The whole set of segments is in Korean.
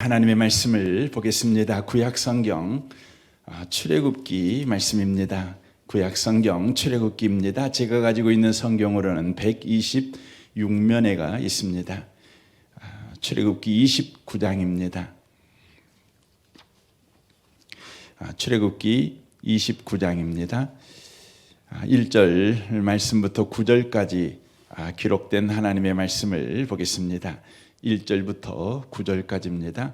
하나님의 말씀을 보겠습니다. 구약성경 출애굽기 말씀입니다. 구약성경 출애굽기입니다. 제가 가지고 있는 성경으로는 126면회가 있습니다. 출애굽기 29장입니다. 출애굽기 29장입니다. 1절 말씀부터 9절까지 기록된 하나님의 말씀을 보겠습니다. 1절부터 9절까지입니다.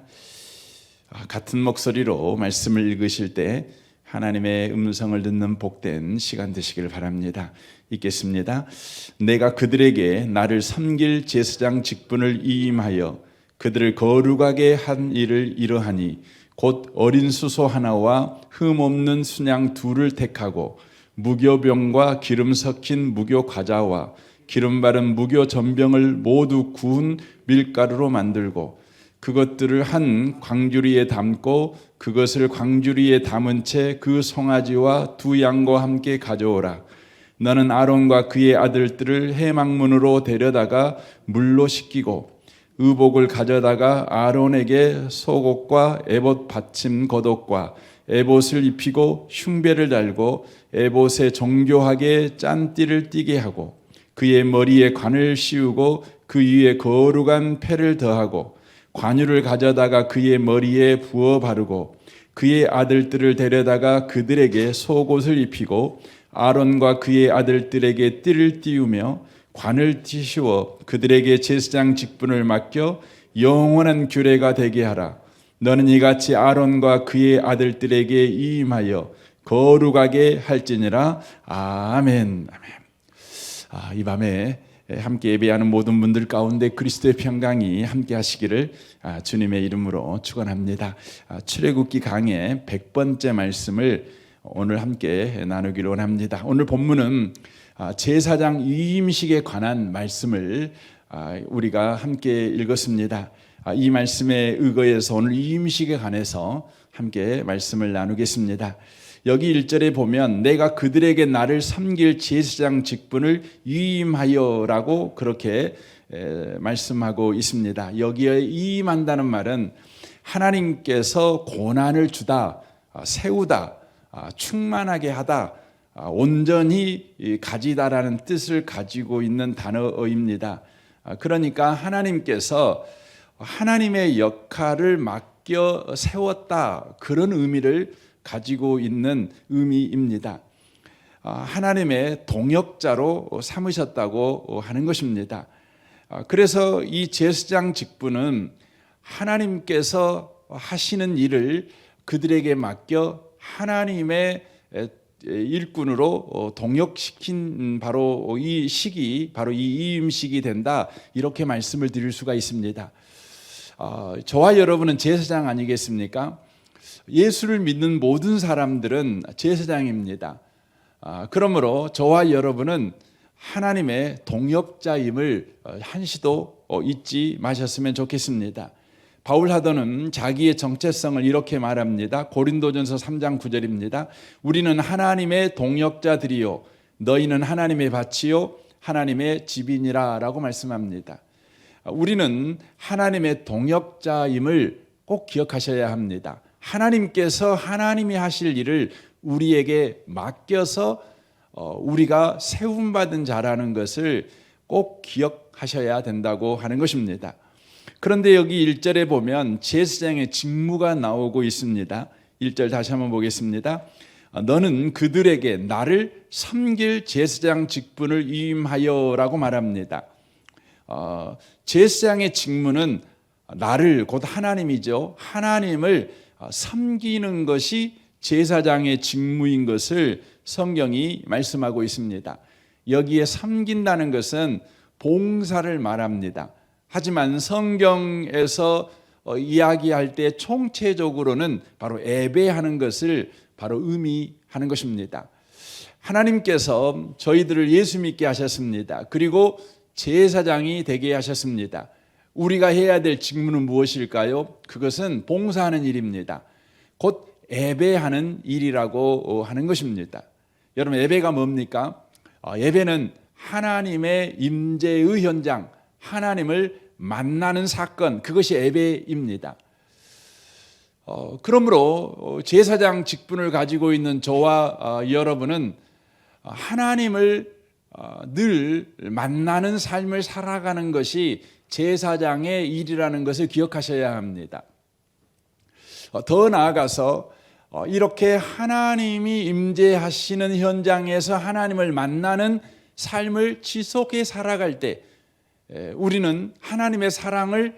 같은 목소리로 말씀을 읽으실 때 하나님의 음성을 듣는 복된 시간 되시길 바랍니다. 읽겠습니다. 내가 그들에게 나를 섬길 제사장 직분을 이임하여 그들을 거룩하게 한 일을 이러하니 곧 어린 수소 하나와 흠 없는 순양 둘을 택하고 무교병과 기름 섞인 무교 과자와 기름 바른 무교 전병을 모두 구운 밀가루로 만들고 그것들을 한 광주리에 담고 그것을 광주리에 담은 채 그 송아지와 두 양과 함께 가져오라. 너는 아론과 그의 아들들을 해망문으로 데려다가 물로 씻기고 의복을 가져다가 아론에게 속옷과 에봇 받침 겉옷과 에봇을 입히고 흉배를 달고 에봇에 정교하게 짠띠를 띠게 하고 그의 머리에 관을 씌우고 그 위에 거룩한 패를 더하고 관유를 가져다가 그의 머리에 부어 바르고 그의 아들들을 데려다가 그들에게 속옷을 입히고 아론과 그의 아들들에게 띠를 띄우며 관을 씌워 그들에게 제사장 직분을 맡겨 영원한 규례가 되게 하라. 너는 이같이 아론과 그의 아들들에게 이임하여 거룩하게 할지니라. 아멘. 이 밤에 함께 예배하는 모든 분들 가운데 그리스도의 평강이 함께 하시기를 주님의 이름으로 축원합니다. 출애굽기 강의 100번째 말씀을 오늘 함께 나누기로 원합니다. 오늘 본문은 제사장 위임식에 관한 말씀을 우리가 함께 읽었습니다. 이 말씀에 의거해서 오늘 위임식에 관해서 함께 말씀을 나누겠습니다. 여기 1절에 보면 내가 그들에게 나를 섬길 제사장 직분을 위임하여라고 그렇게 말씀하고 있습니다. 여기에 위임한다는 말은 하나님께서 고난을 주다, 세우다, 충만하게 하다, 온전히 가지다라는 뜻을 가지고 있는 단어입니다. 그러니까 하나님께서 하나님의 역할을 맡겨 세웠다, 그런 의미를 가지고 있는 의미입니다. 하나님의 동역자로 삼으셨다고 하는 것입니다. 그래서 이 제사장 직분은 하나님께서 하시는 일을 그들에게 맡겨 하나님의 일꾼으로 동역시킨 바로 이 시기, 바로 이 이임식이 된다, 이렇게 말씀을 드릴 수가 있습니다. 저와 여러분은 제사장 아니겠습니까? 예수를 믿는 모든 사람들은 제사장입니다. 그러므로 저와 여러분은 하나님의 동역자임을 한시도 잊지 마셨으면 좋겠습니다. 바울 사도는 자기의 정체성을 이렇게 말합니다. 고린도전서 3장 9절입니다. 우리는 하나님의 동역자들이요 너희는 하나님의 밭이요 하나님의 집이니라 라고 말씀합니다. 우리는 하나님의 동역자임을 꼭 기억하셔야 합니다. 하나님께서 하나님이 하실 일을 우리에게 맡겨서 우리가 세움받은 자라는 것을 꼭 기억하셔야 된다고 하는 것입니다. 그런데 여기 1절에 보면 제사장의 직무가 나오고 있습니다. 1절 다시 한번 보겠습니다. 너는 그들에게 나를 섬길 제사장 직분을 위임하여라고 말합니다. 제사장의 직무는 나를, 곧 하나님이죠, 하나님을 섬기는 것이 제사장의 직무인 것을 성경이 말씀하고 있습니다. 여기에 섬긴다는 것은 봉사를 말합니다. 하지만 성경에서 이야기할 때 총체적으로는 바로 예배하는 것을 바로 의미하는 것입니다. 하나님께서 저희들을 예수 믿게 하셨습니다. 그리고 제사장이 되게 하셨습니다. 우리가 해야 될 직무는 무엇일까요? 그것은 봉사하는 일입니다. 곧 예배하는 일이라고 하는 것입니다. 여러분, 예배가 뭡니까? 예배는 하나님의 임재의 현장, 하나님을 만나는 사건, 그것이 예배입니다. 그러므로 제사장 직분을 가지고 있는 저와 여러분은 하나님을 늘 만나는 삶을 살아가는 것이 제사장의 일이라는 것을 기억하셔야 합니다. 더 나아가서 이렇게 하나님이 임재하시는 현장에서 하나님을 만나는 삶을 지속해 살아갈 때 우리는 하나님의 사랑을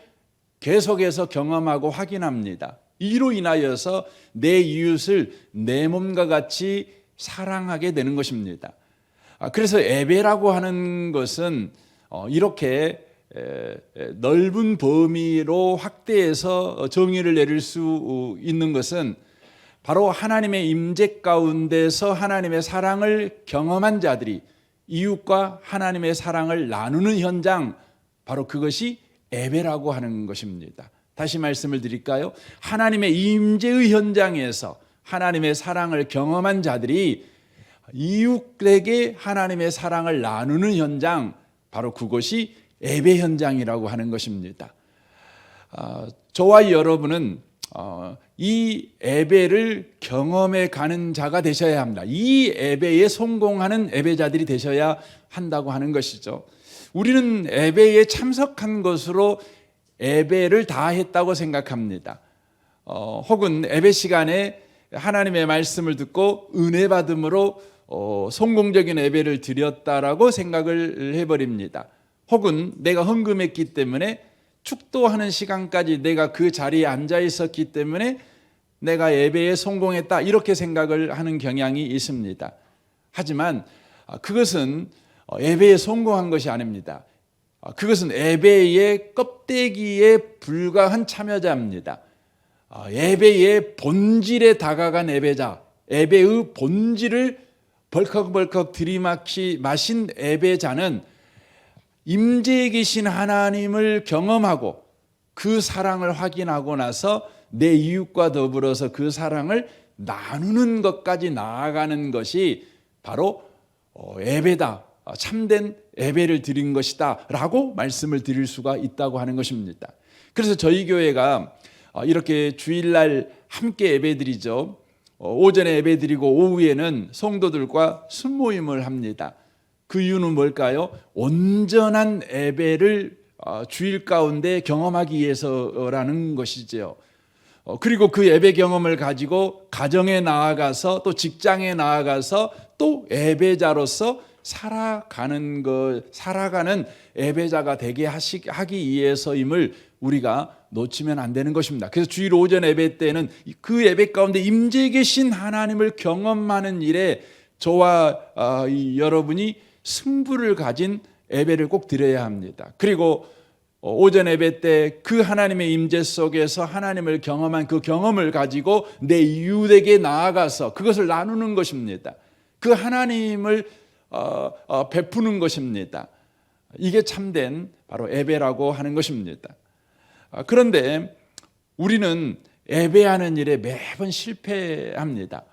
계속해서 경험하고 확인합니다. 이로 인하여서 내 이웃을 내 몸과 같이 사랑하게 되는 것입니다. 그래서 예배라고 하는 것은 이렇게 넓은 범위로 확대해서 정의를 내릴 수 있는 것은 바로 하나님의 임재 가운데서 하나님의 사랑을 경험한 자들이 이웃과 하나님의 사랑을 나누는 현장, 바로 그것이 예배라고 하는 것입니다. 다시 말씀을 드릴까요? 하나님의 임재의 현장에서 하나님의 사랑을 경험한 자들이 이웃에게 하나님의 사랑을 나누는 현장, 바로 그것이 예배 현장이라고 하는 것입니다. 저와 여러분은 이 예배를 경험해 가는 자가 되셔야 합니다. 이 예배에 성공하는 예배자들이 되셔야 한다고 하는 것이죠. 우리는 예배에 참석한 것으로 예배를 다 했다고 생각합니다. 혹은 예배 시간에 하나님의 말씀을 듣고 은혜 받음으로 성공적인 예배를 드렸다라고 생각을 해버립니다. 혹은 내가 헌금했기 때문에 축도하는 시간까지 내가 그 자리에 앉아 있었기 때문에 내가 예배에 성공했다, 이렇게 생각을 하는 경향이 있습니다. 하지만 그것은 예배에 성공한 것이 아닙니다. 그것은 예배의 껍데기에 불과한 참여자입니다. 예배의 본질에 다가간 예배자, 예배의 본질을 벌컥벌컥 들이마신 예배자는 임재에 계신 하나님을 경험하고 그 사랑을 확인하고 나서 내 이웃과 더불어서 그 사랑을 나누는 것까지 나아가는 것이 바로 예배다, 참된 예배를 드린 것이다 라고 말씀을 드릴 수가 있다고 하는 것입니다. 그래서 저희 교회가 이렇게 주일날 함께 예배드리죠. 오전에 예배드리고 오후에는 성도들과 순모임을 합니다. 그 이유는 뭘까요? 온전한 예배를 주일 가운데 경험하기 위해서라는 것이죠. 그리고 그 예배 경험을 가지고 가정에 나아가서 또 직장에 나아가서 또 예배자로서 살아가는 예배자가 되게 하기 위해서임을 우리가 놓치면 안 되는 것입니다. 그래서 주일 오전 예배 때는 그 예배 가운데 임재해 계신 하나님을 경험하는 일에 저와 여러분이 승부를 가진 예배를 꼭 드려야 합니다. 그리고 오전 예배 때 그 하나님의 임재 속에서 하나님을 경험한 그 경험을 가지고 내 이웃에게 나아가서 그것을 나누는 것입니다. 그 하나님을 베푸는 것입니다. 이게 참된 바로 예배라고 하는 것입니다. 그런데 우리는 예배하는 일에 매번 실패합니다.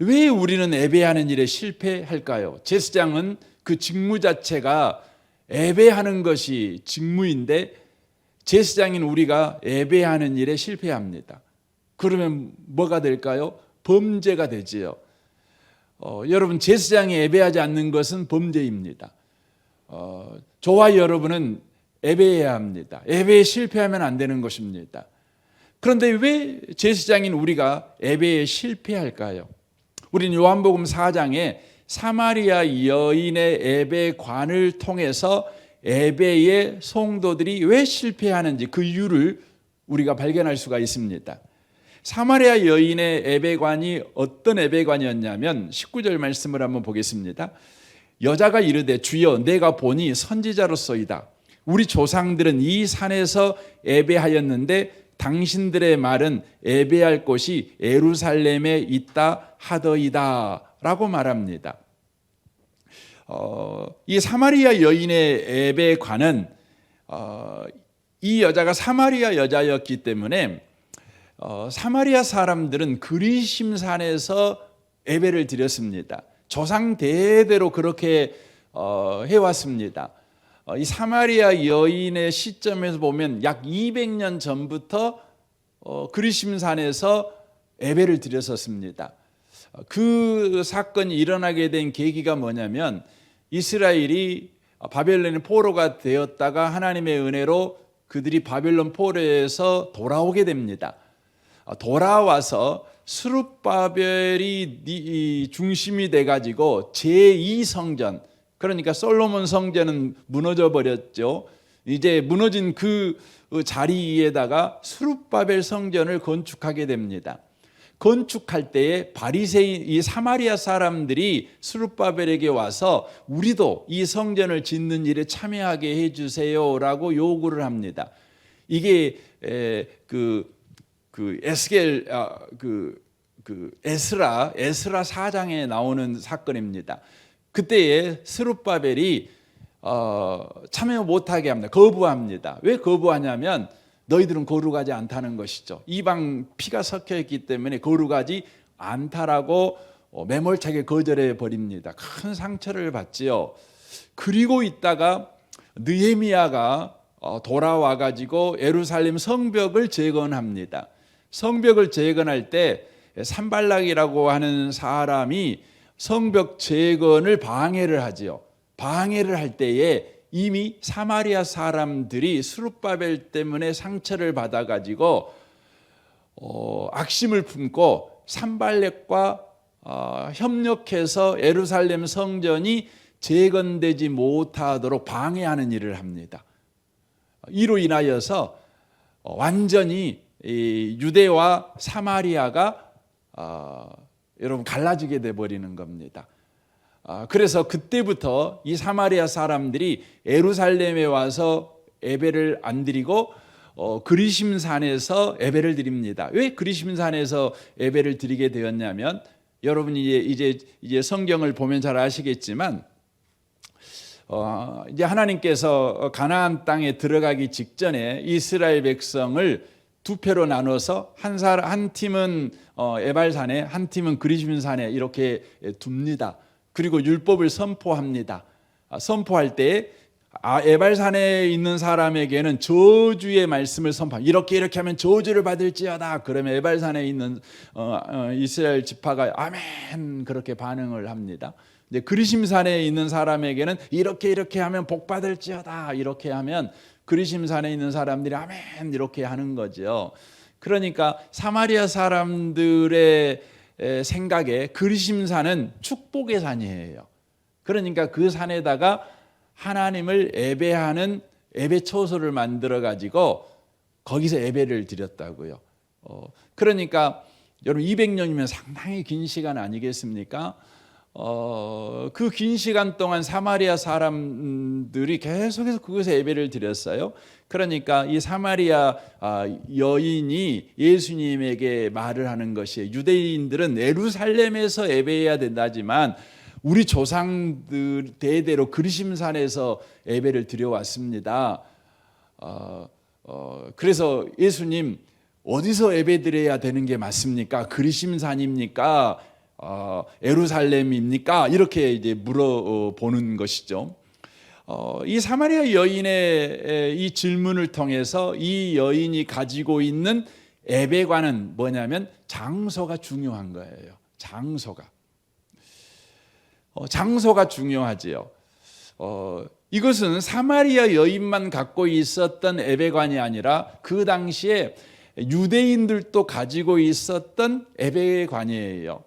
왜 우리는 예배하는 일에 실패할까요? 제사장은 그 직무 자체가 예배하는 것이 직무인데 제사장인 우리가 예배하는 일에 실패합니다. 그러면 뭐가 될까요? 범죄가 되지요. 여러분, 제사장이 예배하지 않는 것은 범죄입니다. 저와 여러분은 예배해야 합니다. 예배에 실패하면 안 되는 것입니다. 그런데 왜 제사장인 우리가 예배에 실패할까요? 우리는 요한복음 4장에 사마리아 여인의 예배관을 통해서 예배의 성도들이 왜 실패하는지 그 이유를 우리가 발견할 수가 있습니다. 사마리아 여인의 예배관이 어떤 예배관이었냐면 19절 말씀을 한번 보겠습니다. 여자가 이르되 주여 내가 보니 선지자로소이다. 우리 조상들은 이 산에서 예배하였는데 당신들의 말은 예배할 곳이 예루살렘에 있다 하더이다 라고 말합니다. 이 사마리아 여인의 예배관은 이 여자가 사마리아 여자였기 때문에 사마리아 사람들은 그리심산에서 예배를 드렸습니다. 조상 대대로 그렇게 해왔습니다. 이 사마리아 여인의 시점에서 보면 약 200년 전부터 그리심산에서 예배를 드렸었습니다. 그 사건이 일어나게 된 계기가 뭐냐면 이스라엘이 바벨론의 포로가 되었다가 하나님의 은혜로 그들이 바벨론 포로에서 돌아오게 됩니다. 돌아와서 스룹바벨이 중심이 돼가지고 제2성전, 그러니까 솔로몬 성전은 무너져 버렸죠. 이제 무너진 그 자리에다가 스룹바벨 성전을 건축하게 됩니다. 건축할 때에 바리새인, 이 사마리아 사람들이 스룹바벨에게 와서 우리도 이 성전을 짓는 일에 참여하게 해주세요라고 요구를 합니다. 이게 에스라 4장에 나오는 사건입니다. 그때에 스룹바벨이 참여 못하게 합니다. 거부합니다. 왜 거부하냐면 너희들은 거룩하지 않다는 것이죠. 이방 피가 섞여 있기 때문에 거룩하지 않다라고 매몰차게 거절해 버립니다. 큰 상처를 받지요. 그리고 있다가 느헤미야가 돌아와 가지고 예루살렘 성벽을 재건합니다. 성벽을 재건할 때 산발락이라고 하는 사람이 성벽 재건을 방해를 하지요. 방해를 할 때에 이미 사마리아 사람들이 스룹바벨 때문에 상처를 받아가지고 악심을 품고 산발락과 협력해서 예루살렘 성전이 재건되지 못하도록 방해하는 일을 합니다. 이로 인하여서 완전히 유대와 사마리아가 여러분 갈라지게 돼버리는 겁니다. 그래서 그때부터 이 사마리아 사람들이 예루살렘에 와서 예배를 안 드리고 그리심산에서 예배를 드립니다. 왜 그리심산에서 예배를 드리게 되었냐면 여러분이 이제 성경을 보면 잘 아시겠지만 이제 하나님께서 가나안 땅에 들어가기 직전에 이스라엘 백성을 두 표로 나눠서 한 팀은 에발산에, 한 팀은 그리심산에 이렇게 둡니다. 그리고 율법을 선포합니다. 선포할 때 에발산에 있는 사람에게는 저주의 말씀을 선포합니다. 이렇게 하면 저주를 받을지어다. 그러면 에발산에 있는 이스라엘 지파가 아멘 그렇게 반응을 합니다. 이제 그리심산에 있는 사람에게는 이렇게 하면 복 받을지어다. 이렇게 하면 그리심산에 있는 사람들이 아멘 이렇게 하는 거죠. 그러니까 사마리아 사람들의 생각에 그리심산은 축복의 산이에요. 그러니까 그 산에다가 하나님을 예배하는 예배 처소를 만들어 가지고 거기서 예배를 드렸다고요. 그러니까 여러분 200년이면 상당히 긴 시간 아니겠습니까? 그 긴 시간 동안 사마리아 사람들이 계속해서 그곳에 예배를 드렸어요. 그러니까 이 사마리아 여인이 예수님에게 말을 하는 것이 유대인들은 예루살렘에서 예배해야 된다지만 우리 조상들 대대로 그리심산에서 예배를 드려왔습니다. 그래서 예수님 어디서 예배 드려야 되는 게 맞습니까? 그리심산입니까? 예루살렘입니까? 이렇게 이제 물어보는 것이죠. 이 사마리아 여인의 이 질문을 통해서 이 여인이 가지고 있는 예배관은 뭐냐면 장소가 중요한 거예요. 장소가 중요하지요. 이것은 사마리아 여인만 갖고 있었던 예배관이 아니라 그 당시에 유대인들도 가지고 있었던 예배관이에요.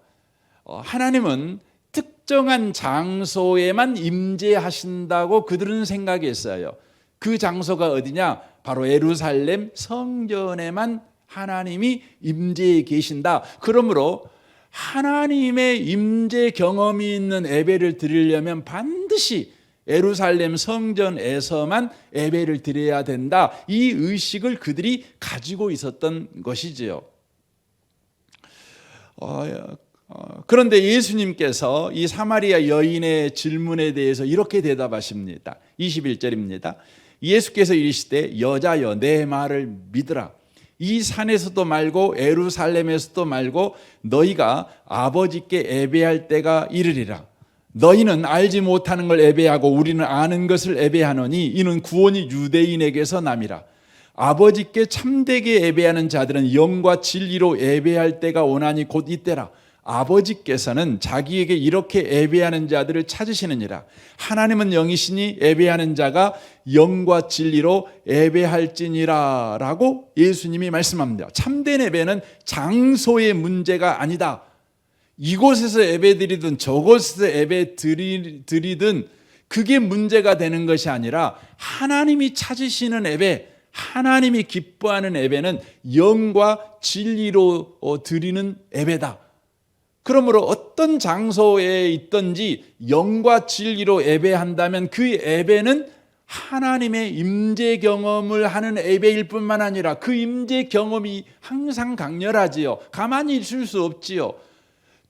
하나님은 특정한 장소에만 임재하신다고 그들은 생각했어요. 그 장소가 어디냐? 바로 예루살렘 성전에만 하나님이 임재해 계신다. 그러므로 하나님의 임재 경험이 있는 예배를 드리려면 반드시 예루살렘 성전에서만 예배를 드려야 된다. 이 의식을 그들이 가지고 있었던 것이지요. 그런데 예수님께서 이 사마리아 여인의 질문에 대해서 이렇게 대답하십니다. 21절입니다. 예수께서 이르시되 여자여 내 말을 믿으라. 이 산에서도 말고 예루살렘에서도 말고 너희가 아버지께 예배할 때가 이르리라. 너희는 알지 못하는 걸 예배하고 우리는 아는 것을 예배하노니 이는 구원이 유대인에게서 남이라. 아버지께 참되게 예배하는 자들은 영과 진리로 예배할 때가 오나니 곧 이때라. 아버지께서는 자기에게 이렇게 예배하는 자들을 찾으시느니라. 하나님은 영이시니 예배하는 자가 영과 진리로 예배할지니라 라고 예수님이 말씀합니다. 참된 예배는 장소의 문제가 아니다. 이곳에서 예배드리든 저곳에서 예배드리든 그게 문제가 되는 것이 아니라 하나님이 찾으시는 예배, 하나님이 기뻐하는 예배는 영과 진리로 드리는 예배다. 그러므로 어떤 장소에 있든지 영과 진리로 예배한다면 그 예배는 하나님의 임재 경험을 하는 예배일 뿐만 아니라 그 임재 경험이 항상 강렬하지요. 가만히 있을 수 없지요.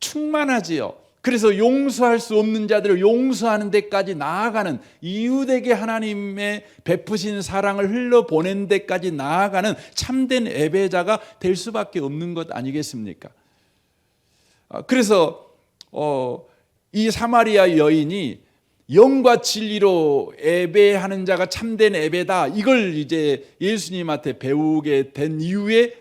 충만하지요. 그래서 용서할 수 없는 자들을 용서하는 데까지 나아가는, 이웃에게 하나님의 베푸신 사랑을 흘려보낸 데까지 나아가는 참된 예배자가 될 수밖에 없는 것 아니겠습니까? 그래서 이 사마리아 여인이 영과 진리로 예배하는 자가 참된 예배다, 이걸 이제 예수님한테 배우게 된 이후에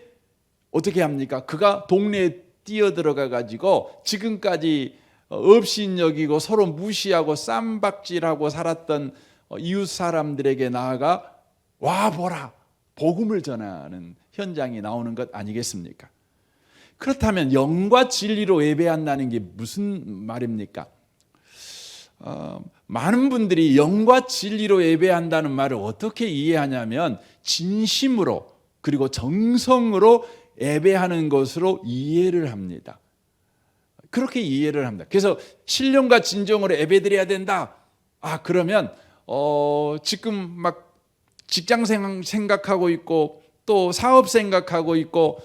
어떻게 합니까? 그가 동네에 뛰어들어가 가지고 지금까지 업신 여기고 서로 무시하고 쌈박질하고 살았던 이웃 사람들에게 나아가 와 보라, 복음을 전하는 현장이 나오는 것 아니겠습니까? 그렇다면 영과 진리로 예배한다는 게 무슨 말입니까? 많은 분들이 영과 진리로 예배한다는 말을 어떻게 이해하냐면 진심으로 그리고 정성으로 예배하는 것으로 이해를 합니다. 그렇게 이해를 합니다. 그래서 신령과 진정으로 예배드려야 된다. 그러면 지금 막 직장 생각하고 있고 또 사업 생각하고 있고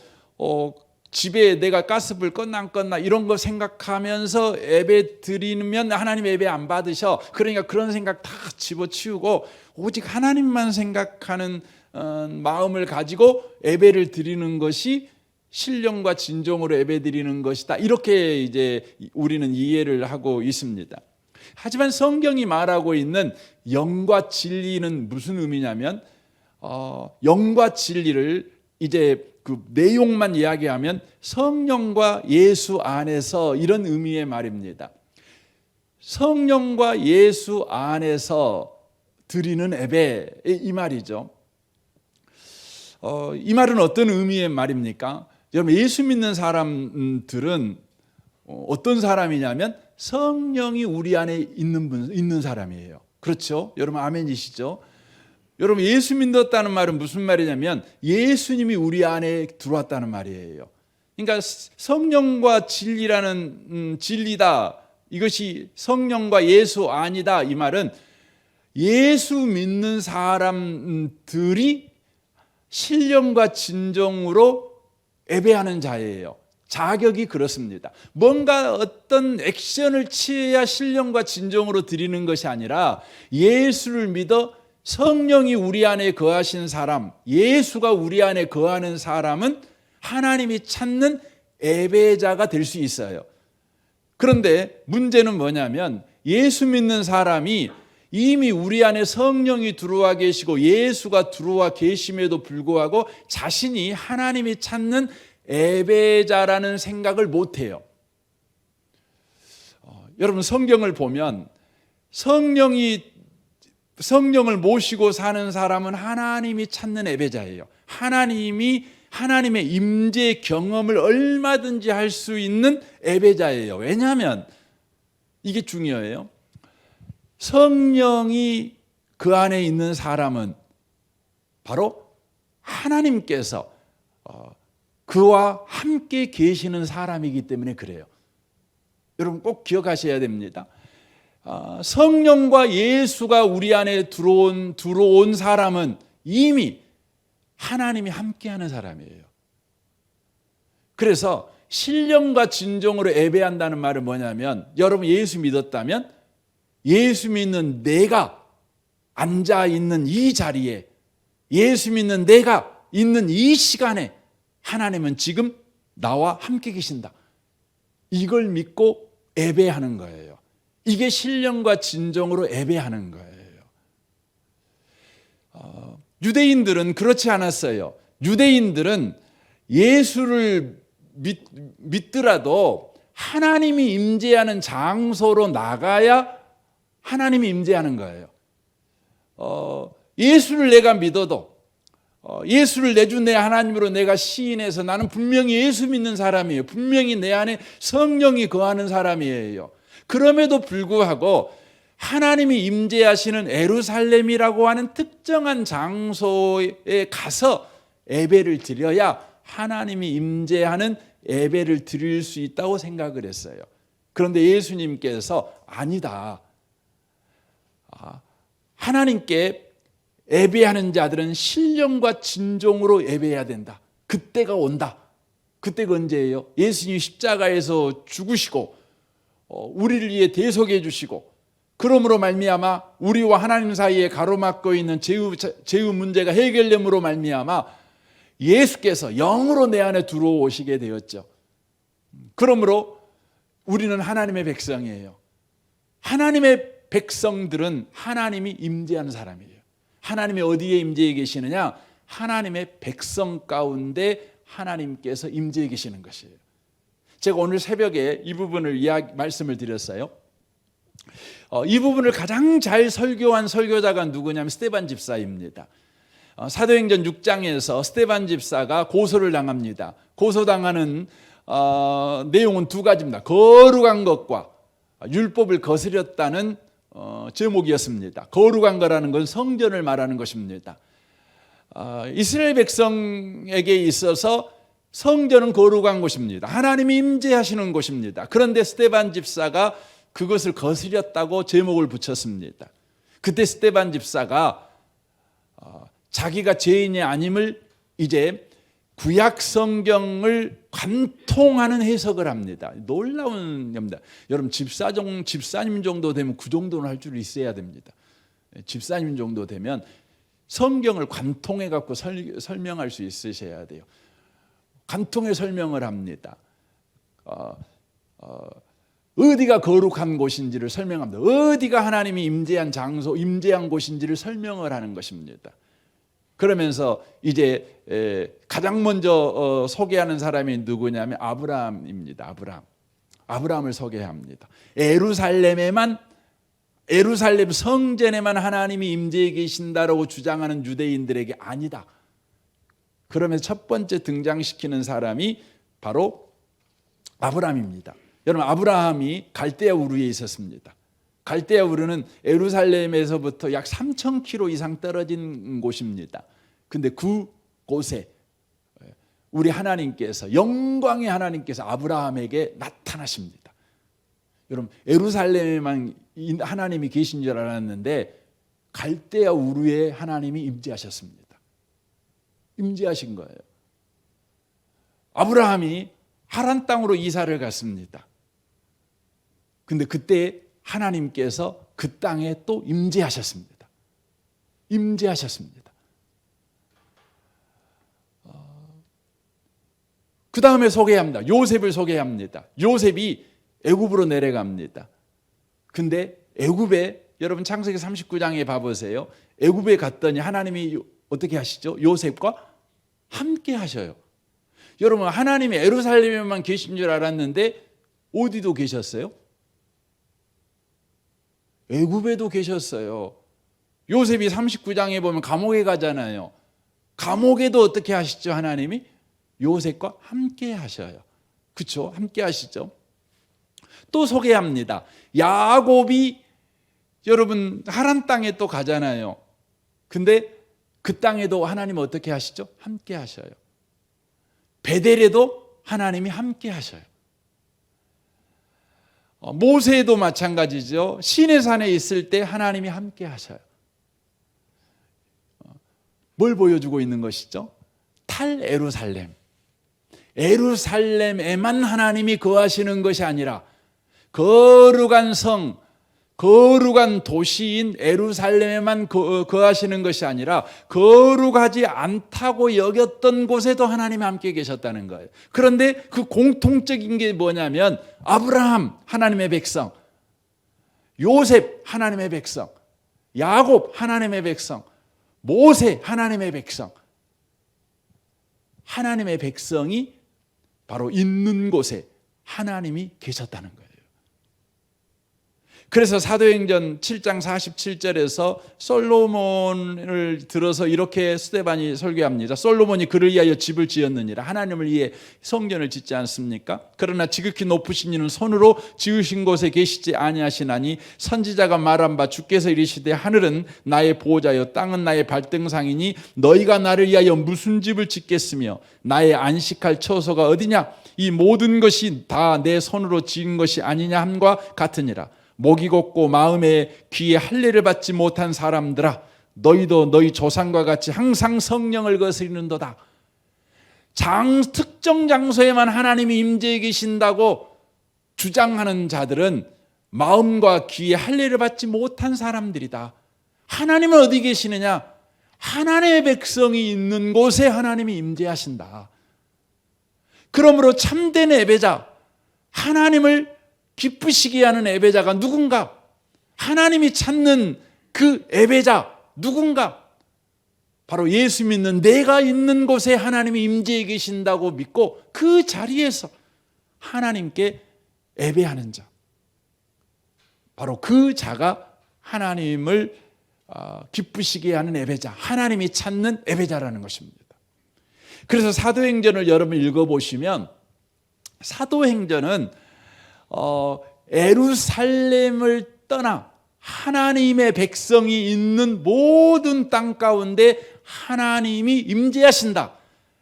집에 내가 가스불 껐나 안 껐나 이런 거 생각하면서 예배 드리면 하나님 예배 안 받으셔. 그러니까 그런 생각 다 집어치우고 오직 하나님만 생각하는 마음을 가지고 예배를 드리는 것이 신령과 진정으로 예배 드리는 것이다. 이렇게 이제 우리는 이해를 하고 있습니다. 하지만 성경이 말하고 있는 영과 진리는 무슨 의미냐면 영과 진리를 이제 그 내용만 이야기하면 성령과 예수 안에서, 이런 의미의 말입니다. 성령과 예수 안에서 드리는 예배, 이 말이죠. 이 말은 어떤 의미의 말입니까? 여러분, 예수 믿는 사람들은 어떤 사람이냐면 성령이 우리 안에 있는 사람이에요. 그렇죠? 여러분 아멘이시죠? 여러분, 예수 믿었다는 말은 무슨 말이냐면 예수님이 우리 안에 들어왔다는 말이에요. 그러니까 성령과 진리라는 진리다, 이것이 성령과 예수 아니다, 이 말은 예수 믿는 사람들이 신령과 진정으로 예배하는 자예요. 자격이 그렇습니다. 뭔가 어떤 액션을 취해야 신령과 진정으로 드리는 것이 아니라 예수를 믿어 성령이 우리 안에 거하신 사람, 예수가 우리 안에 거하는 사람은 하나님이 찾는 예배자가 될 수 있어요. 그런데 문제는 뭐냐면 예수 믿는 사람이 이미 우리 안에 성령이 들어와 계시고 예수가 들어와 계심에도 불구하고 자신이 하나님이 찾는 예배자라는 생각을 못해요. 여러분, 성경을 보면 성령을 모시고 사는 사람은 하나님이 찾는 예배자예요. 하나님의 임재 경험을 얼마든지 할 수 있는 예배자예요. 왜냐하면 이게 중요해요. 성령이 그 안에 있는 사람은 바로 하나님께서 그와 함께 계시는 사람이기 때문에 그래요. 여러분 꼭 기억하셔야 됩니다. 성령과 예수가 우리 안에 들어온 사람은 이미 하나님이 함께하는 사람이에요. 그래서 신령과 진정으로 예배한다는 말은 뭐냐면, 여러분 예수 믿었다면 예수 믿는 내가 앉아 있는 이 자리에, 예수 믿는 내가 있는 이 시간에 하나님은 지금 나와 함께 계신다, 이걸 믿고 예배하는 거예요. 이게 신령과 진정으로 예배하는 거예요. 유대인들은 그렇지 않았어요. 유대인들은 예수를 믿더라도 하나님이 임재하는 장소로 나가야 하나님이 임재하는 거예요. 예수를 내가 믿어도 예수를 내준 내 하나님으로 내가 시인해서 나는 분명히 예수 믿는 사람이에요. 분명히 내 안에 성령이 거하는 사람이에요. 그럼에도 불구하고 하나님이 임재하시는 에루살렘이라고 하는 특정한 장소에 가서 예배를 드려야 하나님이 임재하는 예배를 드릴 수 있다고 생각을 했어요. 그런데 예수님께서 아니다. 하나님께 예배하는 자들은 신령과 진정으로 예배해야 된다. 그때가 온다. 그때가 언제예요? 예수님이 십자가에서 죽으시고 우리를 위해 대속해 주시고 그러므로 말미암아 우리와 하나님 사이에 가로막고 있는 죄의 문제가 해결됨으로 말미암아 예수께서 영으로 내 안에 들어오시게 되었죠. 그러므로 우리는 하나님의 백성이에요. 하나님의 백성들은 하나님이 임재하는 사람이에요. 하나님이 어디에 임재해 계시느냐? 하나님의 백성 가운데 하나님께서 임재해 계시는 것이에요. 제가 오늘 새벽에 이 부분을 말씀을 드렸어요. 이 부분을 가장 잘 설교한 설교자가 누구냐면 스데반 집사입니다. 사도행전 6장에서 스데반 집사가 고소를 당합니다. 고소당하는 내용은 두 가지입니다. 거룩한 것과 율법을 거스렸다는 제목이었습니다. 거룩한 거라는 건 성전을 말하는 것입니다. 이스라엘 백성에게 있어서 성전은 거룩한 곳입니다. 하나님이 임재하시는 곳입니다. 그런데 스데반 집사가 그것을 거스렸다고 제목을 붙였습니다. 그때 스데반 집사가 자기가 죄인이 아님을 이제 구약 성경을 관통하는 해석을 합니다. 놀라운 겁니다. 여러분 집사님 정도 되면 그 정도는 할 줄 있어야 됩니다. 집사님 정도 되면 성경을 관통해 갖고 설명할 수 있으셔야 돼요. 관통해 설명을 합니다. 어디가 거룩한 곳인지를 설명합니다. 어디가 하나님이 임재한 장소, 임재한 곳인지를 설명을 하는 것입니다. 그러면서 이제 가장 먼저 소개하는 사람이 누구냐면 아브라함입니다. 아브라함을 소개합니다. 에루살렘 성전에만 하나님이 임재해 계신다라고 주장하는 유대인들에게 아니다. 그러면서 첫 번째 등장시키는 사람이 바로 아브라함입니다. 여러분, 아브라함이 갈대아 우르에 있었습니다. 갈대아 우르는 예루살렘에서부터 약 3,000km 이상 떨어진 곳입니다. 근데 그곳에 우리 하나님께서, 영광의 하나님께서 아브라함에게 나타나십니다. 여러분, 예루살렘에만 하나님이 계신 줄 알았는데 갈대아 우르에 하나님이 임재하셨습니다. 임재하신 거예요. 아브라함이 하란 땅으로 이사를 갔습니다. 근데 그때 하나님께서 그 땅에 또 임재하셨습니다. 임재하셨습니다. 그 다음에 소개합니다. 요셉을 소개합니다. 요셉이 애굽으로 내려갑니다. 근데 애굽에, 여러분 창세기 39장에 봐보세요. 애굽에 갔더니 하나님이 어떻게 하시죠? 요셉과 함께 하셔요. 여러분, 하나님이 예루살렘에만 계신 줄 알았는데 어디도 계셨어요? 애굽에도 계셨어요. 요셉이 39장에 보면 감옥에 가잖아요. 감옥에도 어떻게 하시죠? 하나님이 요셉과 함께 하셔요. 그렇죠? 함께 하시죠. 또 소개합니다. 야곱이 여러분 하란 땅에 또 가잖아요. 근데 그 땅에도 하나님 어떻게 하시죠? 함께 하셔요. 베델에도 하나님이 함께 하셔요. 모세도 마찬가지죠. 시내산에 있을 때 하나님이 함께 하셔요. 뭘 보여주고 있는 것이죠? 탈에루살렘. 에루살렘에만 하나님이 거하시는 것이 아니라 거룩한 성, 거룩한 도시인 에루살렘에만 거하시는 것이 아니라 거룩하지 않다고 여겼던 곳에도 하나님이 함께 계셨다는 거예요. 그런데 그 공통적인 게 뭐냐면 아브라함 하나님의 백성, 요셉 하나님의 백성, 야곱 하나님의 백성, 모세, 하나님의 백성, 하나님의 백성이 바로 있는 곳에 하나님이 계셨다는 거예요. 그래서 사도행전 7장 47절에서 솔로몬을 들어서 이렇게 스데반이 설교합니다. 솔로몬이 그를 위하여 집을 지었느니라. 하나님을 위해 성전을 짓지 않습니까? 그러나 지극히 높으신 이는 손으로 지으신 곳에 계시지 아니하시나니 선지자가 말한 바 주께서 이르시되 하늘은 나의 보호자여 땅은 나의 발등상이니 너희가 나를 위하여 무슨 집을 짓겠으며 나의 안식할 처소가 어디냐? 이 모든 것이 다 내 손으로 지은 것이 아니냐 함과 같으니라. 목이 곱고 마음에 귀에 할례를 받지 못한 사람들아, 너희도 너희 조상과 같이 항상 성령을 거스리는도다. 특정 장소에만 하나님이 임재해 계신다고 주장하는 자들은 마음과 귀에 할례를 받지 못한 사람들이다. 하나님은 어디 계시느냐? 하나님의 백성이 있는 곳에 하나님이 임재하신다. 그러므로 참된 예배자, 하나님을 기쁘시게 하는 예배자가 누군가? 하나님이 찾는 그 예배자 누군가? 바로 예수 믿는 내가 있는 곳에 하나님이 임재해 계신다고 믿고 그 자리에서 하나님께 예배하는 자, 바로 그 자가 하나님을 기쁘시게 하는 예배자, 하나님이 찾는 예배자라는 것입니다. 그래서 사도행전을 여러분 읽어보시면 사도행전은 예루살렘을 떠나 하나님의 백성이 있는 모든 땅 가운데 하나님이 임재하신다.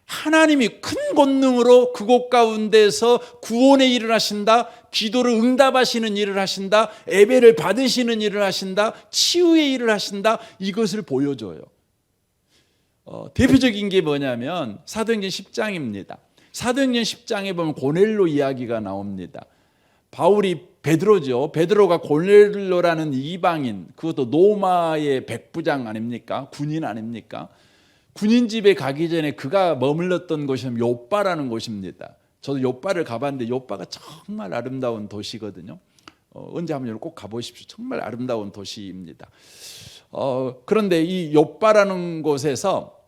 하나님이 큰 권능으로 그곳 가운데서 구원의 일을 하신다. 기도를 응답하시는 일을 하신다. 예배를 받으시는 일을 하신다. 치유의 일을 하신다. 이것을 보여줘요. 대표적인 게 뭐냐면 사도행전 10장입니다. 사도행전 10장에 보면 고넬로 이야기가 나옵니다. 바울이 베드로죠. 베드로가 고넬로라는 이방인, 그것도 로마의 백부장 아닙니까? 군인 아닙니까? 군인 집에 가기 전에 그가 머물렀던 곳이 요빠라는 곳입니다. 저도 요빠를 가봤는데 요빠가 정말 아름다운 도시거든요. 언제 한번 꼭 가보십시오. 정말 아름다운 도시입니다. 그런데 이 요빠라는 곳에서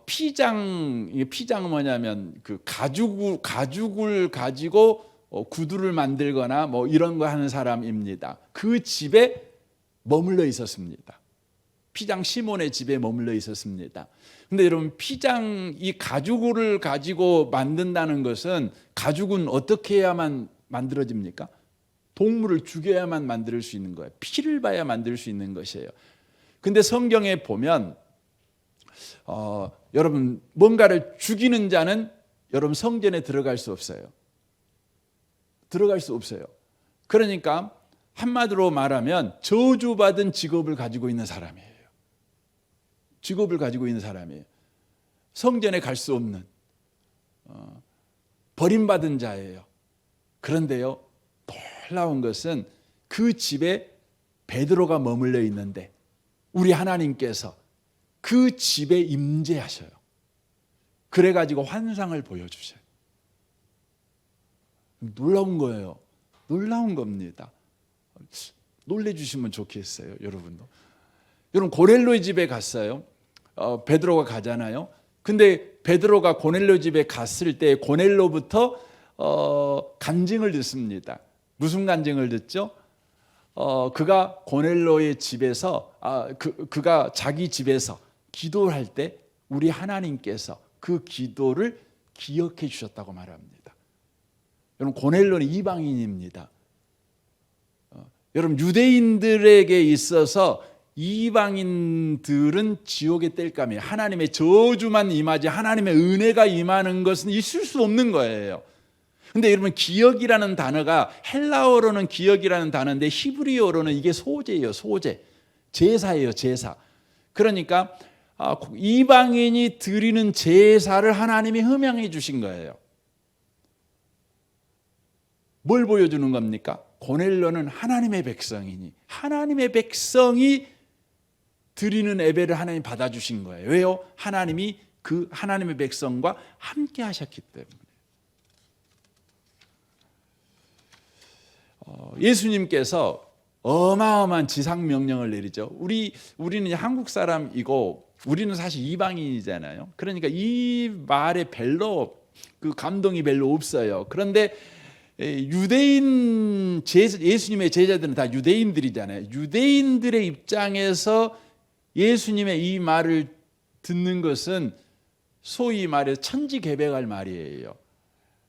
피장은 뭐냐면 그 가죽을 가지고 구두를 만들거나 뭐 이런 거 하는 사람입니다. 그 집에 머물러 있었습니다. 피장 시몬의 집에 머물러 있었습니다. 근데 여러분, 이 가죽을 가지고 만든다는 것은, 가죽은 어떻게 해야만 만들어집니까? 동물을 죽여야만 만들 수 있는 거예요. 피를 봐야 만들 수 있는 것이에요. 근데 성경에 보면 여러분, 뭔가를 죽이는 자는 여러분 성전에 들어갈 수 없어요. 들어갈 수 없어요. 그러니까 한마디로 말하면 저주받은 직업을 가지고 있는 사람이에요. 직업을 가지고 있는 사람이에요. 성전에 갈 수 없는 버림받은 자예요. 그런데요, 놀라운 것은 그 집에 베드로가 머물러 있는데 우리 하나님께서 그 집에 임재하셔요. 그래가지고 환상을 보여주셔요. 놀라운 거예요. 놀라운 겁니다. 놀래주시면 좋겠어요, 여러분도. 여러분, 고넬로의 집에 갔어요. 베드로가 가잖아요. 근데 베드로가 고넬로 집에 갔을 때 고넬로부터 간증을 듣습니다. 무슨 간증을 듣죠? 그가 고넬로의 집에서 그가 자기 집에서 기도할 때 우리 하나님께서 그 기도를 기억해 주셨다고 말합니다. 여러분, 고넬로는 이방인입니다. 여러분, 유대인들에게 있어서 이방인들은 지옥에 뗄 감이에요. 하나님의 저주만 임하지 하나님의 은혜가 임하는 것은 있을 수 없는 거예요. 근데 여러분, 기억이라는 단어가 헬라어로는 기억이라는 단어인데 히브리어로는 이게 소제예요. 소제. 제사예요. 제사. 그러니까 이방인이 드리는 제사를 하나님이 허명해 주신 거예요. 뭘 보여주는 겁니까? 고넬로는 하나님의 백성이니 하나님의 백성이 드리는 예배를 하나님 받아주신 거예요. 왜요? 하나님이 그 하나님의 백성과 함께 하셨기 때문에. 예수님께서 어마어마한 지상 명령을 내리죠. 우리는 한국 사람이고 우리는 사실 이방인이잖아요. 그러니까 이 말에 별로 그 감동이 별로 없어요. 그런데 유대인 예수님의 제자들은 다 유대인들이잖아요. 유대인들의 입장에서 예수님의 이 말을 듣는 것은 소위 말해서 천지개벽할 말이에요.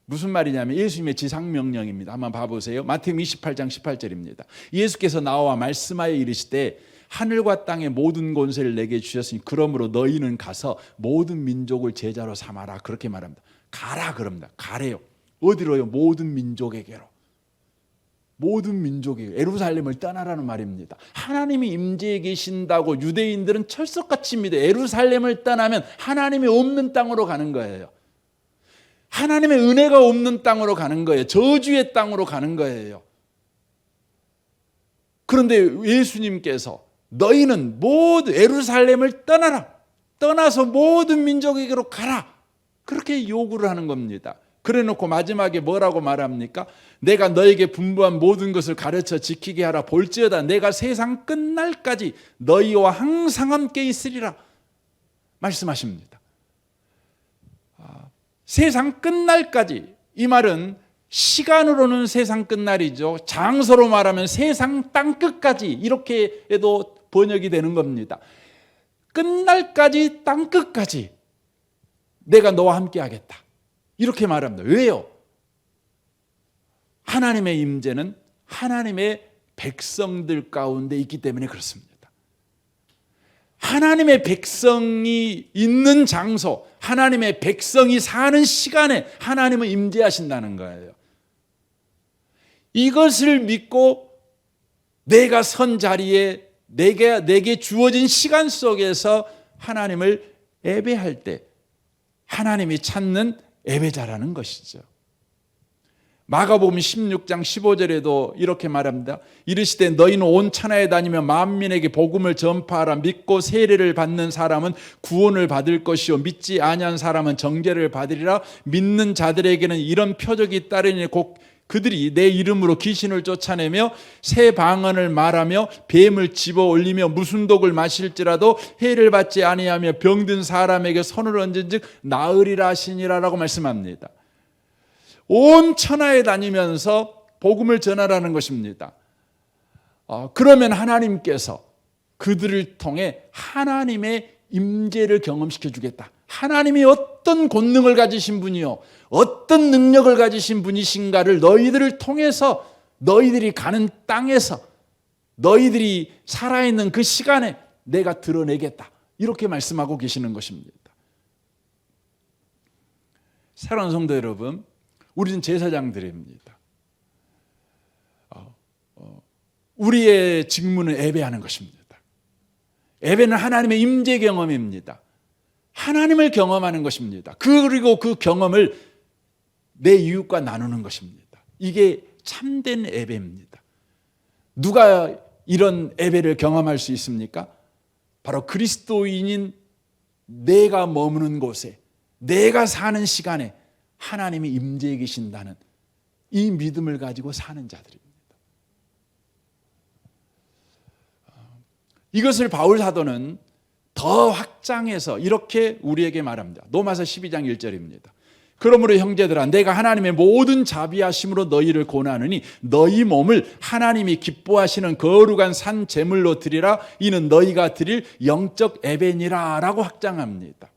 무슨 말이냐면 예수님의 지상명령입니다. 한번 봐보세요. 마태복음 28장 18절입니다. 예수께서 나와 말씀하여 이르시되 하늘과 땅의 모든 권세를 내게 주셨으니 그러므로 너희는 가서 모든 민족을 제자로 삼아라. 그렇게 말합니다. 가라 그럽니다. 가래요. 어디로요? 모든 민족에게로. 모든 민족에게 예루살렘을 떠나라는 말입니다. 하나님이 임재해 계신다고 유대인들은 철석같이 믿어요. 예루살렘을 떠나면 하나님이 없는 땅으로 가는 거예요. 하나님의 은혜가 없는 땅으로 가는 거예요. 저주의 땅으로 가는 거예요. 그런데 예수님께서 너희는 모두 예루살렘을 떠나라. 떠나서 모든 민족에게로 가라. 그렇게 요구를 하는 겁니다. 그래 놓고 마지막에 뭐라고 말합니까? 내가 너에게 분부한 모든 것을 가르쳐 지키게 하라. 볼지어다 내가 세상 끝날까지 너희와 항상 함께 있으리라 말씀하십니다. 세상 끝날까지, 이 말은 시간으로는 세상 끝날이죠. 장소로 말하면 세상 땅끝까지, 이렇게 해도 번역이 되는 겁니다. 끝날까지, 땅끝까지 내가 너와 함께 하겠다, 이렇게 말합니다. 왜요? 하나님의 임재는 하나님의 백성들 가운데 있기 때문에 그렇습니다. 하나님의 백성이 있는 장소, 하나님의 백성이 사는 시간에 하나님은 임재하신다는 거예요. 이것을 믿고 내가 선 자리에 내게 주어진 시간 속에서 하나님을 예배할 때 하나님이 찾는 예배자라는 것이죠. 마가복음 16장 15절에도 이렇게 말합니다. 이르시되 너희는 온 천하에 다니며 만민에게 복음을 전파하라. 믿고 세례를 받는 사람은 구원을 받을 것이요 믿지 아니한 사람은 정죄를 받으리라. 믿는 자들에게는 이런 표적이 따르니 곧 그들이 내 이름으로 귀신을 쫓아내며 새 방언을 말하며 뱀을 집어 올리며 무슨 독을 마실지라도 해를 받지 아니하며 병든 사람에게 손을 얹은즉 나으리라 하시니라라고 말씀합니다. 온 천하에 다니면서 복음을 전하라는 것입니다. 그러면 하나님께서 그들을 통해 하나님의 임재를 경험시켜 주겠다. 하나님이 어떤 권능을 가지신 분이요, 어떤 능력을 가지신 분이신가를 너희들을 통해서, 너희들이 가는 땅에서, 너희들이 살아있는 그 시간에 내가 드러내겠다, 이렇게 말씀하고 계시는 것입니다. 사랑하는 성도 여러분, 우리는 제사장들입니다. 우리의 직무는 예배하는 것입니다. 예배는 하나님의 임재 경험입니다. 하나님을 경험하는 것입니다. 그리고 그 경험을 내 이웃과 나누는 것입니다. 이게 참된 예배입니다. 누가 이런 예배를 경험할 수 있습니까? 바로 그리스도인인 내가 머무는 곳에, 내가 사는 시간에 하나님이 임재해 계신다는 이 믿음을 가지고 사는 자들입니다. 이것을 바울 사도는 더 확장해서 이렇게 우리에게 말합니다. 로마서 12장 1절입니다. 그러므로 형제들아 내가 하나님의 모든 자비하심으로 너희를 권하느니 너희 몸을 하나님이 기뻐하시는 거룩한 산 제물로 드리라. 이는 너희가 드릴 영적 예배니라 라고 확장합니다.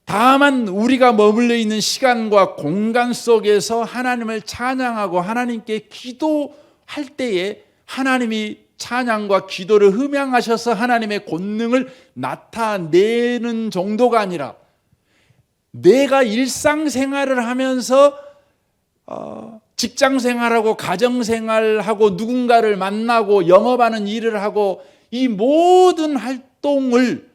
다만 우리가 머물러 있는 시간과 공간 속에서 하나님을 찬양하고 하나님께 기도할 때에 하나님이 찬양과 기도를 흠양하셔서 하나님의 권능을 나타내는 정도가 아니라 내가 일상생활을 하면서 직장생활하고 가정생활하고 누군가를 만나고 영업하는 일을 하고 이 모든 활동을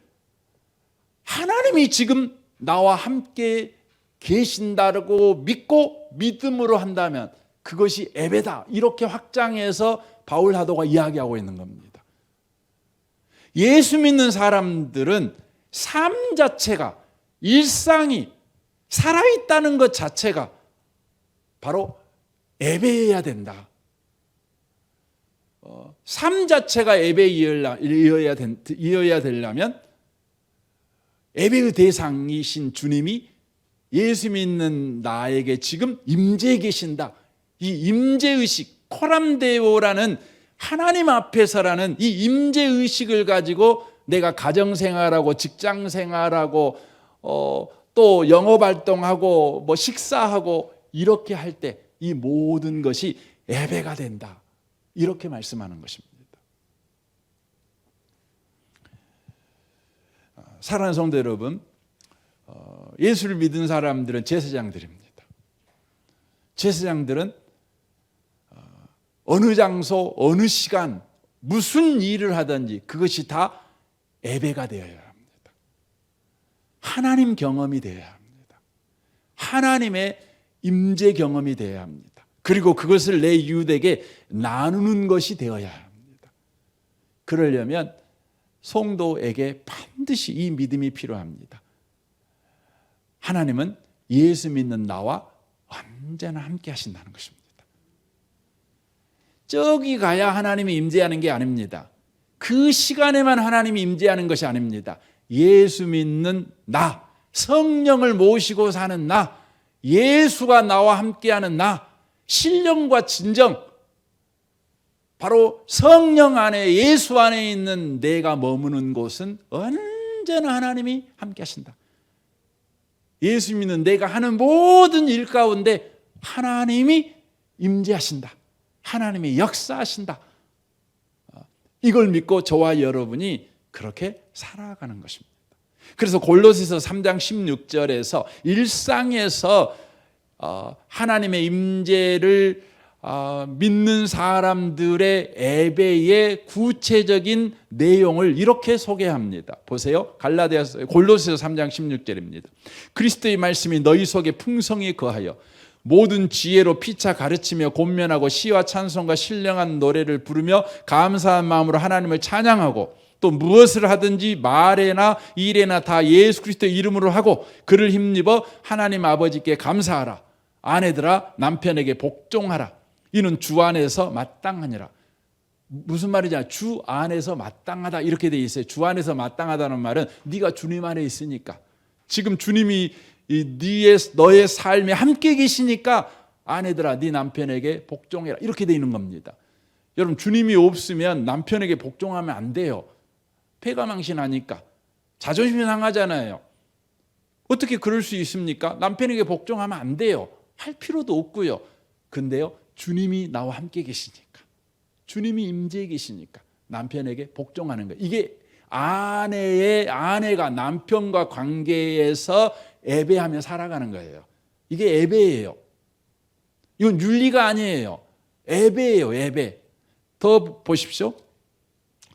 하나님이 지금 나와 함께 계신다고 믿고 믿음으로 한다면 그것이 예배다, 이렇게 확장해서 바울 사도가 이야기하고 있는 겁니다. 예수 믿는 사람들은 삶 자체가, 일상이 살아있다는 것 자체가 바로 예배해야 된다. 삶 자체가 예배에 이어야 되려면 예배의 대상이신 주님이 예수 믿는 나에게 지금 임재해 계신다. 이 임재의식, 코람데오라는 하나님 앞에서라는 이 임재의식을 가지고 내가 가정생활하고 직장생활하고 또 영업활동하고 뭐 식사하고 이렇게 할 때 이 모든 것이 예배가 된다. 이렇게 말씀하는 것입니다. 사랑하는 성도 여러분, 예수를 믿은 사람들은 제사장들입니다. 제사장들은 어느 장소, 어느 시간, 무슨 일을 하든지 그것이 다 예배가 되어야 합니다. 하나님 경험이 되어야 합니다. 하나님의 임재 경험이 되어야 합니다. 그리고 그것을 내 이웃에게 나누는 것이 되어야 합니다. 그러려면 성도에게 반드시 이 믿음이 필요합니다. 하나님은 예수 믿는 나와 언제나 함께 하신다는 것입니다. 저기 가야 하나님이 임재하는 게 아닙니다. 그 시간에만 하나님이 임재하는 것이 아닙니다. 예수 믿는 나, 성령을 모시고 사는 나, 예수가 나와 함께하는 나, 신령과 진정, 바로 성령 안에 예수 안에 있는 내가 머무는 곳은 언제나 하나님이 함께 하신다. 예수 믿는 내가 하는 모든 일 가운데 하나님이 임재하신다. 하나님이 역사하신다. 이걸 믿고 저와 여러분이 그렇게 살아가는 것입니다. 그래서 골로새서 3장 16절에서 일상에서 하나님의 임재를 믿는 사람들의 예배의 구체적인 내용을 이렇게 소개합니다. 보세요. 골로새서 3장 16절입니다. 그리스도의 말씀이 너희 속에 풍성히 거하여 모든 지혜로 피차 가르치며 권면하고 시와 찬송과 신령한 노래를 부르며 감사한 마음으로 하나님을 찬양하고 또 무엇을 하든지 말에나 일에나 다 예수 그리스도의 이름으로 하고 그를 힘입어 하나님 아버지께 감사하라. 아내들아 남편에게 복종하라. 이는 주 안에서 마땅하니라. 무슨 말이냐? 주 안에서 마땅하다 이렇게 돼 있어요. 주 안에서 마땅하다는 말은 네가 주님 안에 있으니까, 지금 주님이 너의 삶에 함께 계시니까 아내들아 네 남편에게 복종해라 이렇게 돼 있는 겁니다. 여러분, 주님이 없으면 남편에게 복종하면 안 돼요. 패가망신하니까 자존심이 상하잖아요. 어떻게 그럴 수 있습니까? 남편에게 복종하면 안 돼요. 할 필요도 없고요. 근데요, 주님이 나와 함께 계시니까, 주님이 임재해 계시니까 남편에게 복종하는 거예요. 이게 아내가 남편과 관계에서 예배하며 살아가는 거예요. 이게 예배예요. 이건 윤리가 아니에요. 예배예요, 예배. 더 보십시오.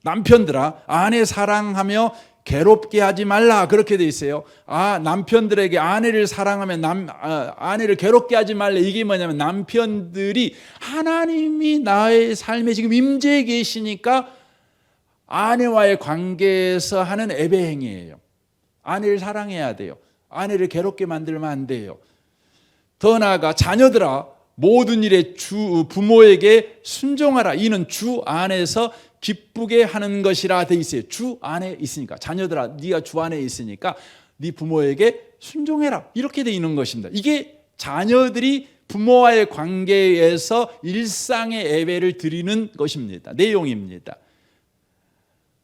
남편들아 아내 사랑하며 괴롭게 하지 말라 그렇게 돼 있어요. 남편들에게 아내를 사랑하면 아내를 괴롭게 하지 말라. 이게 뭐냐면 남편들이 하나님이 나의 삶에 지금 임재해 계시니까 아내와의 관계에서 하는 예배 행위예요. 아내를 사랑해야 돼요. 아내를 괴롭게 만들면 안 돼요. 더 나아가 자녀들아 모든 일에 부모에게 순종하라. 이는 주 안에서 기쁘게 하는 것이라 돼 있어요. 주 안에 있으니까. 자녀들아 네가 주 안에 있으니까 네 부모에게 순종해라 이렇게 돼 있는 것입니다. 이게 자녀들이 부모와의 관계에서 일상의 예배를 드리는 것입니다. 내용입니다.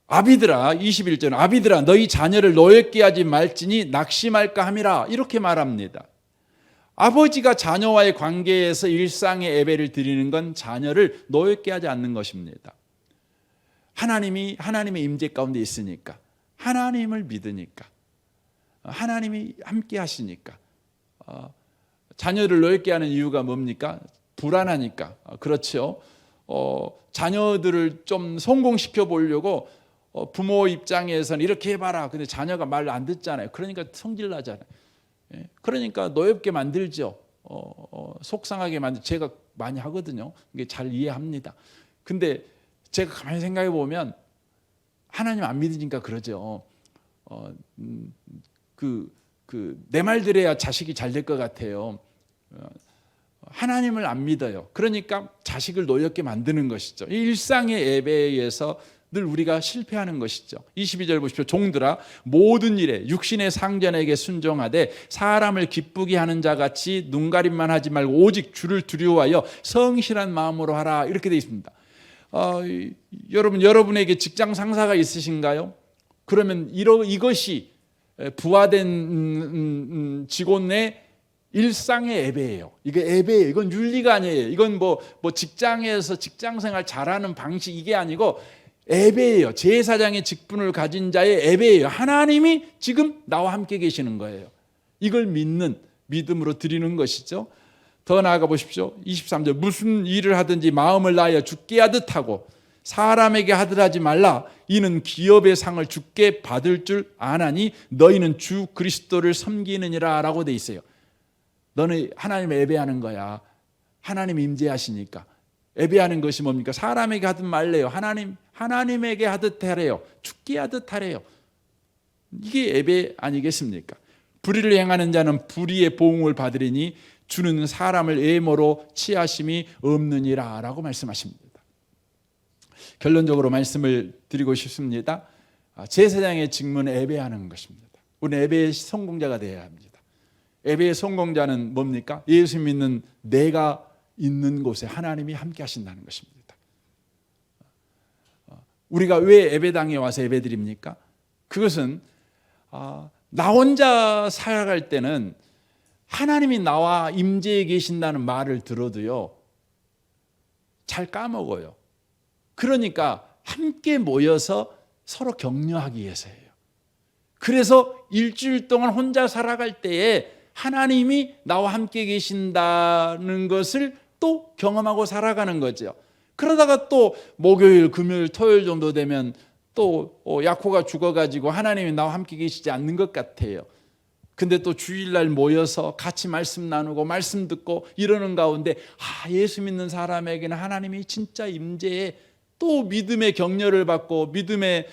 아비들아 21절 아비들아 너희 자녀를 노엽게 하지 말지니 낙심할까 함이라 이렇게 말합니다. 아버지가 자녀와의 관계에서 일상의 예배를 드리는 건 자녀를 노엽게 하지 않는 것입니다. 하나님의 임재 가운데 있으니까, 하나님을 믿으니까, 하나님이 함께 하시니까. 자녀를 노엽게 하는 이유가 뭡니까? 불안하니까. 그렇죠. 자녀들을 좀 성공시켜 보려고 부모 입장에서는 이렇게 해봐라. 근데 자녀가 말 안 듣잖아요. 그러니까 성질 나잖아요. 그러니까 노엽게 만들죠. 속상하게 제가 많이 하거든요. 이게 잘 이해합니다. 근데 제가 가만히 생각해 보면 하나님 안 믿으니까 그러죠. 내 말 들어야 자식이 잘 될 것 같아요. 하나님을 안 믿어요. 그러니까 자식을 노엽게 만드는 것이죠. 이 일상의 예배에서 늘 우리가 실패하는 것이죠. 22절 보십시오. 종들아 모든 일에 육신의 상전에게 순종하되 사람을 기쁘게 하는 자같이 눈가림만 하지 말고 오직 주를 두려워하여 성실한 마음으로 하라. 이렇게 되어 있습니다. 여러분에게 직장 상사가 있으신가요? 그러면 이것이 부하된 직원의 일상의 예배예요. 이게 예배예요. 이건 윤리가 아니에요. 이건 뭐 직장에서 직장생활 잘하는 방식 이게 아니고 예배예요. 제사장의 직분을 가진 자의 예배예요. 하나님이 지금 나와 함께 계시는 거예요. 이걸 믿는 믿음으로 드리는 것이죠. 더 나아가 보십시오. 23절 무슨 일을 하든지 마음을 다하여 주께 하듯 하고 사람에게 하듯 하지 말라. 이는 기업의 상을 주께 받을 줄 아나니 너희는 주 그리스도를 섬기느니라 라고 돼 있어요. 너는 하나님 예배하는 거야. 하나님 임재하시니까. 예배하는 것이 뭡니까? 사람에게 하듯 말래요. 하나님에게 하듯 하래요. 주께 하듯 하래요. 이게 예배 아니겠습니까? 불의를 행하는 자는 불의의 보응을 받으리니 주는 사람을 애모로 취하심이 없느니라 라고 말씀하십니다. 결론적으로 말씀을 드리고 싶습니다. 제사장의 직분은 예배하는 것입니다. 우리는 예배의 성공자가 되어야 합니다. 예배의 성공자는 뭡니까? 예수 믿는 내가 있는 곳에 하나님이 함께 하신다는 것입니다. 우리가 왜 예배당에 와서 예배드립니까? 그것은 나 혼자 살아갈 때는 하나님이 나와 임재해 계신다는 말을 들어도요 잘 까먹어요. 그러니까 함께 모여서 서로 격려하기 위해서예요. 그래서 일주일 동안 혼자 살아갈 때에 하나님이 나와 함께 계신다는 것을 또 경험하고 살아가는 거죠. 그러다가 또 목요일, 금요일, 토요일 정도 되면 또 야코가 죽어가지고 하나님이 나와 함께 계시지 않는 것 같아요. 근데 또 주일날 모여서 같이 말씀 나누고 말씀 듣고 이러는 가운데 예수 믿는 사람에게는 하나님이 진짜 임재에 또 믿음의 격려를 받고 믿음의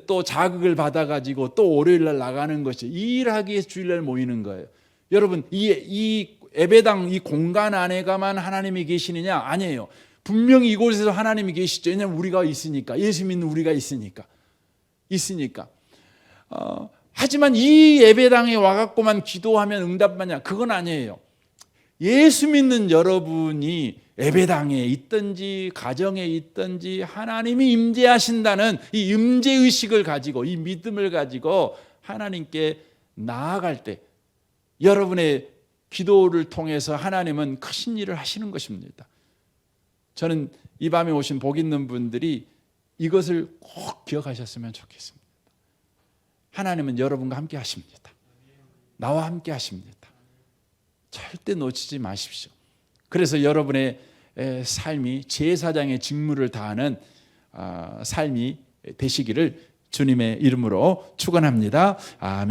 또 자극을 받아가지고 또 월요일날 나가는 것이 이 일하기 위해서 주일날 모이는 거예요. 여러분 이 예배당 이 공간 안에가만 하나님이 계시느냐? 아니에요. 분명히 이곳에서 하나님이 계시죠. 왜냐하면 우리가 있으니까. 예수 믿는 우리가 있으니까. 하지만 이 예배당에 와갖고만 기도하면 응답받냐? 그건 아니에요. 예수 믿는 여러분이 예배당에 있든지 가정에 있든지 하나님이 임재하신다는 이 임재의식을 가지고 이 믿음을 가지고 하나님께 나아갈 때 여러분의 기도를 통해서 하나님은 크신 일을 하시는 것입니다. 저는 이 밤에 오신 복 있는 분들이 이것을 꼭 기억하셨으면 좋겠습니다. 하나님은 여러분과 함께 하십니다. 나와 함께 하십니다. 절대 놓치지 마십시오. 그래서 여러분의 삶이 제사장의 직무를 다하는 삶이 되시기를 주님의 이름으로 축원합니다. 아멘.